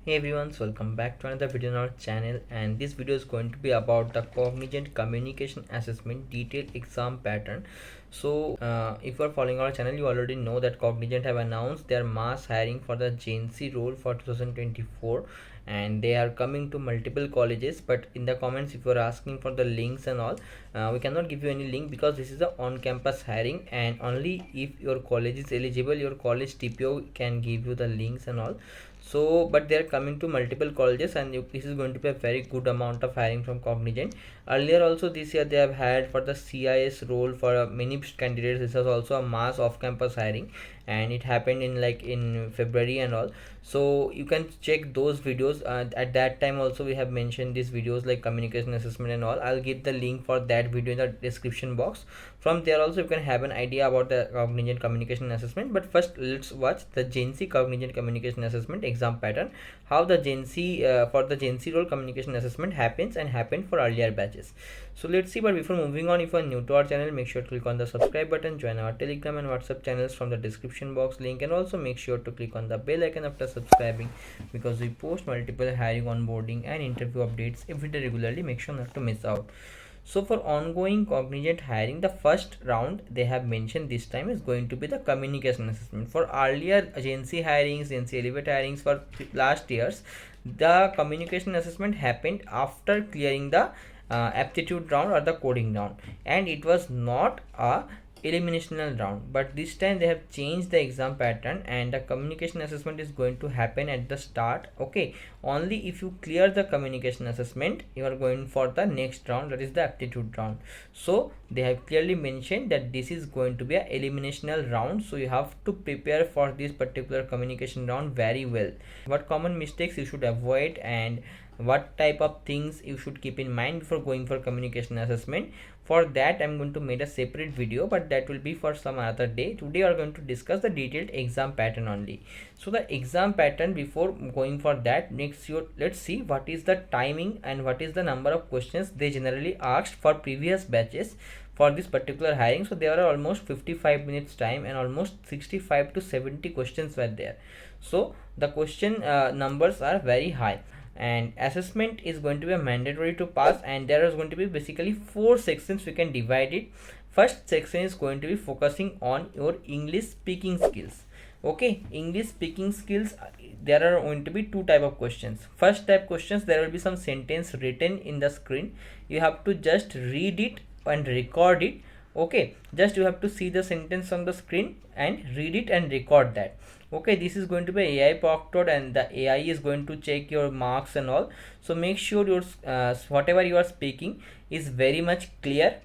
Hey everyone, so welcome back to another video on our channel, and this video is going to be about the Cognizant Communication Assessment detailed exam pattern. If you are following our channel, you already know that Cognizant have announced their mass hiring for the Genc role for 2024, and they are coming to multiple colleges. But in the comments, if you are asking for the links and all, we cannot give you any link because this is a on-campus hiring, and only if your college is eligible, your college TPO can give you the links and all. But they are coming to multiple colleges, and this is going to be a very good amount of hiring from Cognizant. Earlier also this year they have had for the CIS role for many candidates. This was also a mass off-campus hiring, and it happened in February and all. So you can check those videos. At that time also we have mentioned these videos like communication assessment and all. I'll give the link for that video in the description box. From there also you can have an idea about the Cognizant communication assessment. But first let's watch the Genc Cognizant communication assessment exam pattern, how the Genc for the Genc role communication assessment happens and happened for earlier batches. So let's see. But before moving on, if you are new to our channel, make sure to click on the subscribe button, join our Telegram and WhatsApp channels from the description box link, and also make sure to click on the bell icon after subscribing, because we post multiple hiring, onboarding and interview updates every day regularly. Make sure not to miss out. So for ongoing Cognizant hiring, the first round they have mentioned this time is going to be the communication assessment. For earlier Genc hirings, Genc Elevate hirings for last years, the communication assessment happened after clearing the aptitude round or the coding round, and it was not a eliminational round. But this time they have changed the exam pattern, and the communication assessment is going to happen at the start. Okay, only if you clear the communication assessment, you are going for the next round, that is the aptitude round. So they have clearly mentioned that this is going to be a eliminational round, so you have to prepare for this particular communication round very well. What common mistakes you should avoid and what type of things you should keep in mind before going for communication assessment. For that I'm going to make a separate video, but that will be for some other day. Today we are going to discuss the detailed exam pattern only. So the exam pattern, before going for that, let's see what is the timing and what is the number of questions they generally asked for previous batches for this particular hiring. So there are almost 55 minutes time, and almost 65 to 70 questions were there. So the question numbers are very high, and assessment is going to be a mandatory to pass, and there is going to be basically 4 sections. We can divide it. First section is going to be focusing on your English speaking skills. Okay, English speaking skills, there are going to be two type of questions. First type questions, there will be some sentence written in the screen. You have to just read it and record it. Okay, just you have to see the sentence on the screen and read it and record that. Okay, this is going to be AI proctored, and the AI is going to check your marks and all. So make sure your whatever you are speaking is very much clear,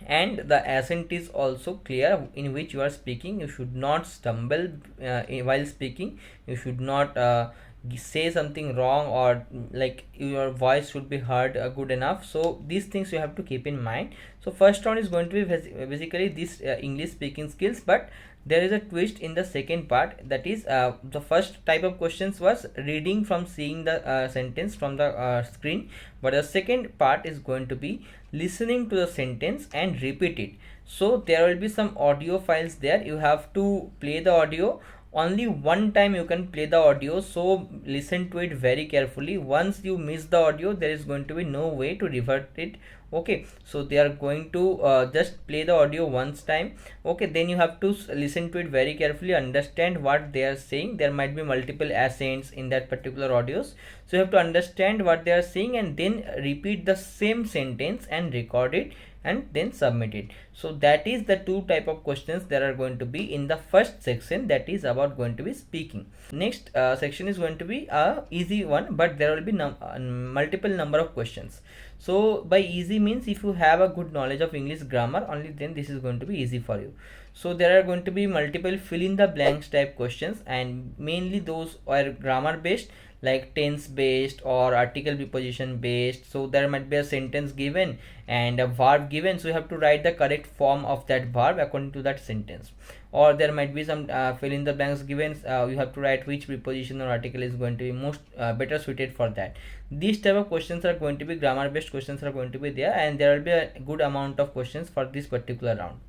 and the accent is also clear in which you are speaking. You should not stumble while speaking. You should not say something wrong, or like your voice should be heard good enough. So these things you have to keep in mind. So first round is going to be basically this English speaking skills, but there is a twist in the second part. That is, the first type of questions was reading from seeing the sentence from the screen, but the second part is going to be listening to the sentence and repeat it. So there will be some audio files there. You have to play the audio. Only one time you can play the audio, so listen to it very carefully. Once you miss the audio, there is going to be no way to revert it. Okay, so they are going to just play the audio once time. Okay, then you have to listen to it very carefully, understand what they are saying. There might be multiple accents in that particular audios, so you have to understand what they are saying, and then repeat the same sentence and record it and then submit it. So that is the two type of questions that are going to be in the first section, that is about going to be speaking. Next section is going to be a easy one, but there will be multiple number of questions. So by easy means, if you have a good knowledge of English grammar, only then this is going to be easy for you. So there are going to be multiple fill in the blanks type questions, and mainly those are grammar based, like tense based or article preposition based. So there might be a sentence given and a verb given, so you have to write the correct form of that verb according to that sentence. Or there might be some fill in the blanks given. You have to write which preposition or article is going to be most better suited for that. These type of questions are going to be grammar based questions are going to be there, and there will be a good amount of questions for this particular round.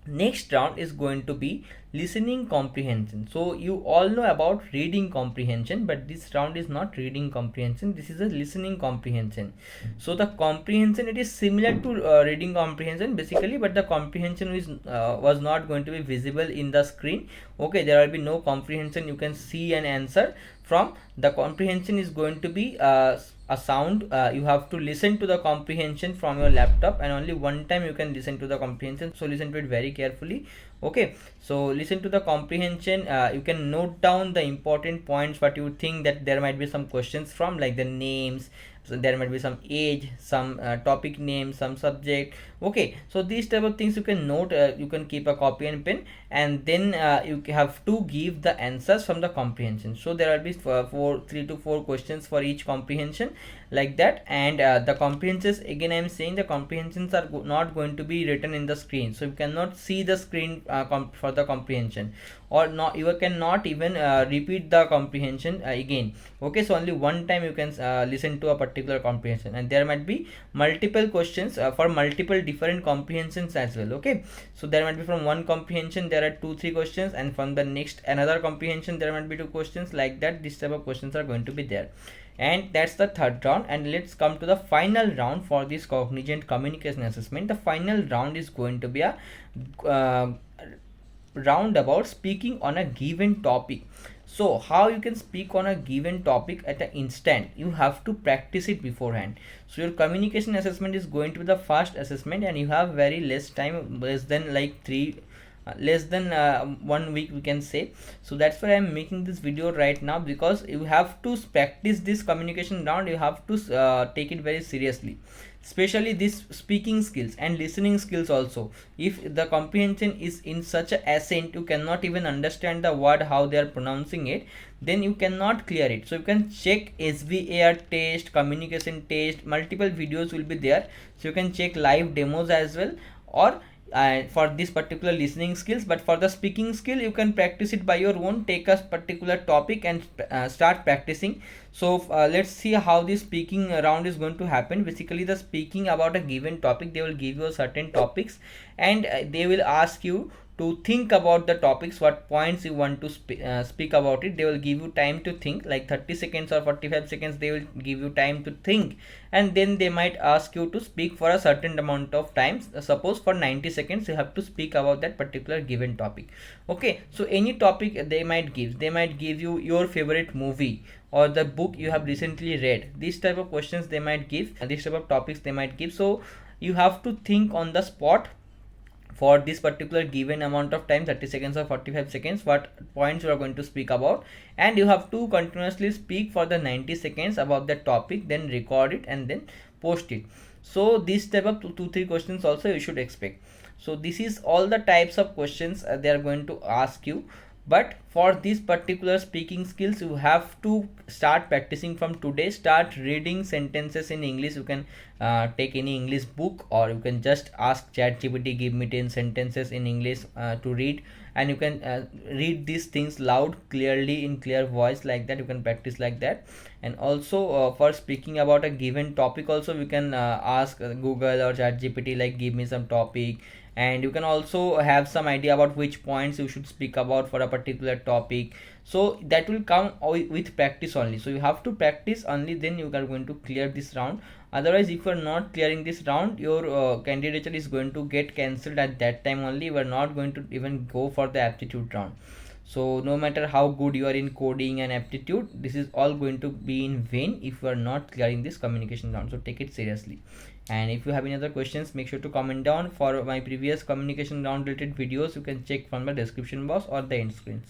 Next round is going to be listening comprehension. So you all know about reading comprehension, but this round is not reading comprehension, this is a listening comprehension. So the comprehension, it is similar to reading comprehension basically, but the comprehension is was not going to be visible in the screen. Okay, there will be no comprehension, you can see an answer from the comprehension is going to be a sound. You have to listen to the comprehension from your laptop, and only one time you can listen to the comprehension, so listen to it very carefully. Okay, so listen to the comprehension. You can note down the important points what you think that there might be some questions from, like the names, so there might be some age, some topic name, some subject. Okay, so these type of things you can note. You can keep a copy and pen, and then you have to give the answers from the comprehension. So there will be 3 to 4 questions for each comprehension, like that. And the comprehensions, again I am saying, the comprehensions are not going to be written in the screen, so you cannot see the screen for the comprehension, or not, you cannot even repeat the comprehension again. Okay, so only one time you can listen to a particular comprehension, and there might be multiple questions for multiple different comprehensions as well. Okay, so there might be from one comprehension there are 2-3 questions, and from the next another comprehension there might be 2 questions, like that. This type of questions are going to be there. And that's the third round. And let's come to the final round for this Cognizant Communication Assessment. The final round is going to be a round about speaking on a given topic. So how you can speak on a given topic at an instant, you have to practice it beforehand. So your communication assessment is going to be the first assessment, and you have very less time, less than like 1 week we can say. So that's why I'm making this video right now, because you have to practice this communication round. You have to take it very seriously, especially this speaking skills and listening skills also. If the comprehension is in such a accent you cannot even understand the word how they are pronouncing it, then you cannot clear it. So you can check SVAR test, communication test, multiple videos will be there, so you can check live demos as well, or for this particular listening skills. But for the speaking skill, you can practice it by your own. Take a particular topic and start practicing. So let's see how this speaking round is going to happen. Basically, the speaking about a given topic, they will give you certain topics, and they will ask you to think about the topics, what points you want to speak about it. They will give you time to think, like 30 seconds or 45 seconds they will give you time to think, and then they might ask you to speak for a certain amount of time. Suppose for 90 seconds you have to speak about that particular given topic. Okay, so any topic they might give you your favorite movie or the book you have recently read. These type of questions they might give, and these type of topics they might give. So you have to think on the spot for this particular given amount of time, 30 seconds or 45 seconds, what points you are going to speak about, and you have to continuously speak for the 90 seconds about that topic, then record it and then post it. So this type of 2-3 questions also you should expect. So this is all the types of questions they are going to ask you. But for these particular speaking skills, you have to start practicing from today. Start reading sentences in English. You can take any English book, or you can just ask ChatGPT, give me 10 sentences in English to read, and you can read these things loud, clearly, in clear voice, like that. You can practice like that. And also for speaking about a given topic also, you can ask Google or ChatGPT, like give me some topic, and you can also have some idea about which points you should speak about for a particular topic. So that will come with practice only. So you have to practice only, then you are going to clear this round. Otherwise, if you are not clearing this round, your candidature is going to get cancelled at that time only. You are not going to even go for the aptitude round. So no matter how good you are in coding and aptitude, this is all going to be in vain if you are not clearing this communication round. So take it seriously. And if you have any other questions, make sure to comment down. For my previous communication round related videos, you can check from the description box or the end screens.